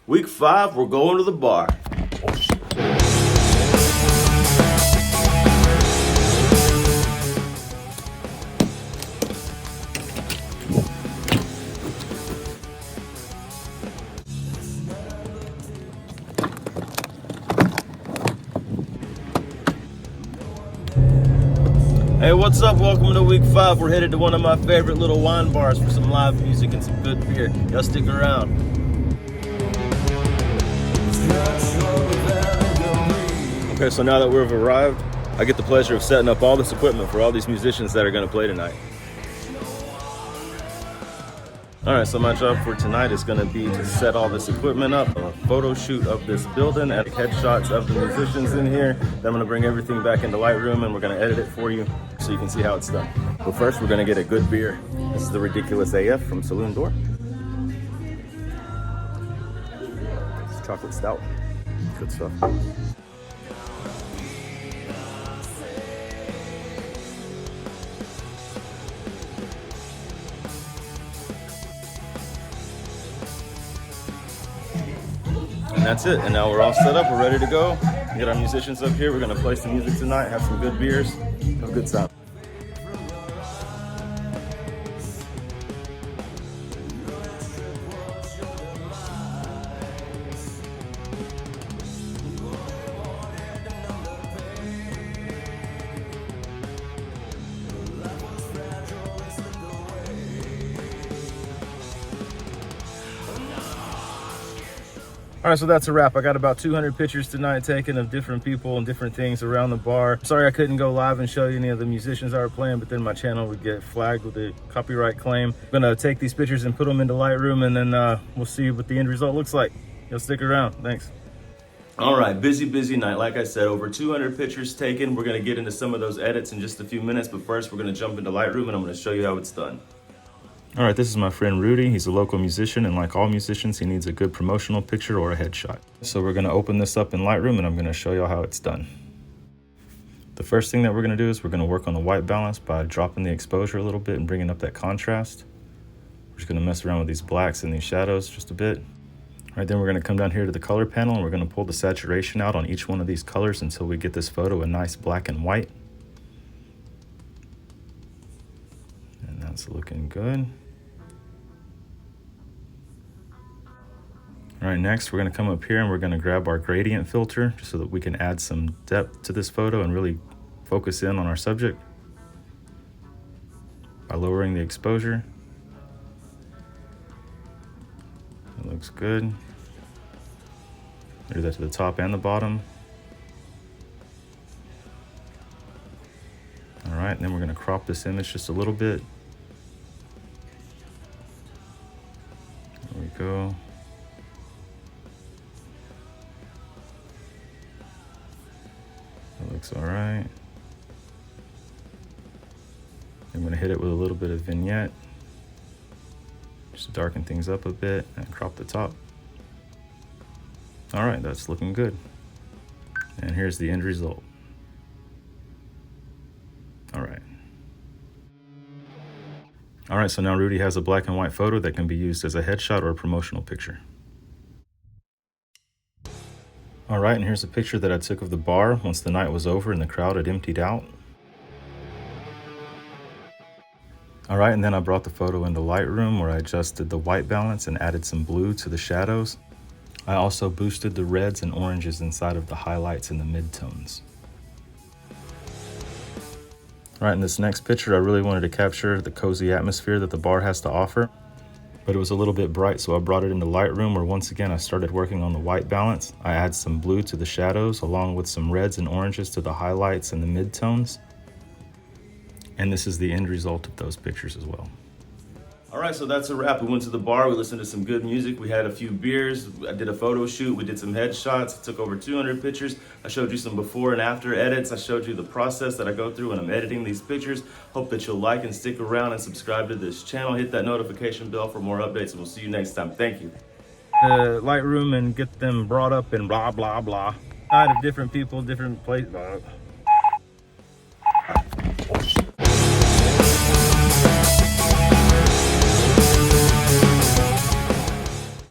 Week 5, we're going to the bar. Hey, what's up? Welcome to week 5. We're headed to one of my favorite little wine bars for some live music and some good beer. Y'all stick around. Okay, so now that we've arrived, I get the pleasure of setting up all this equipment for all these musicians that are going to play tonight. All right, so my job for tonight is going to be to set all this equipment up, a photo shoot of this building, and headshots of the musicians in here. Then I'm going to bring everything back into Lightroom and we're going to edit it for you so you can see how it's done. But first, we're going to get a good beer. This is the Ridiculous AF from Saloon Door. It's chocolate stout. Good stuff. And that's it. And now we're all set up. We're ready to go. Get our musicians up here. We're going to play some music tonight, have some good beers, have a good time. All right, so that's a wrap. I got about 200 pictures tonight taken of different people and different things around the bar. Sorry I couldn't go live and show you any of the musicians that were playing, but then my channel would get flagged with a copyright claim. I'm gonna take these pictures and put them into Lightroom, and then we'll see what the end result looks like. You'll stick around. Thanks. All right, busy night. Like I said, over 200 pictures taken. We're gonna get into some of those edits in just a few minutes, but first we're gonna jump into Lightroom and I'm gonna show you how it's done. All right, this is my friend Rudy. He's a local musician, and like all musicians, he needs a good promotional picture or a headshot. So we're gonna open this up in Lightroom and I'm gonna show you how it's done. The first thing that we're gonna do is we're gonna work on the white balance by dropping the exposure a little bit and bringing up that contrast. We're just gonna mess around with these blacks and these shadows just a bit. All right, then we're gonna come down here to the color panel and we're gonna pull the saturation out on each one of these colors until we get this photo a nice black and white. And that's looking good. All right, next we're gonna come up here and we're gonna grab our gradient filter just so that we can add some depth to this photo and really focus in on our subject by lowering the exposure. That looks good. Do that to the top and the bottom. All right, and then we're gonna crop this image just a little bit. There we go. That looks all right. I'm gonna hit it with a little bit of vignette, just to darken things up a bit and crop the top. All right, that's looking good. And here's the end result. All right. All right, so now Rudy has a black and white photo that can be used as a headshot or a promotional picture. All right, and here's a picture that I took of the bar once the night was over and the crowd had emptied out. All right, and then I brought the photo into Lightroom where I adjusted the white balance and added some blue to the shadows. I also boosted the reds and oranges inside of the highlights and the midtones. All right, in this next picture, I really wanted to capture the cozy atmosphere that the bar has to offer, but it was a little bit bright, so I brought it into Lightroom where once again I started working on the white balance. I add some blue to the shadows along with some reds and oranges to the highlights and the midtones. And this is the end result of those pictures as well. All right, so that's a wrap. We went to the bar, we listened to some good music, we had a few beers, I did a photo shoot, we did some headshots, took over 200 pictures. I showed you some before and after edits. I showed you the process that I go through when I'm editing these pictures. Hope that you'll like and stick around and subscribe to this channel. Hit that notification bell for more updates, and we'll see you next time. Thank you. Lightroom and get them brought up and blah, blah, blah. Of different people, different places.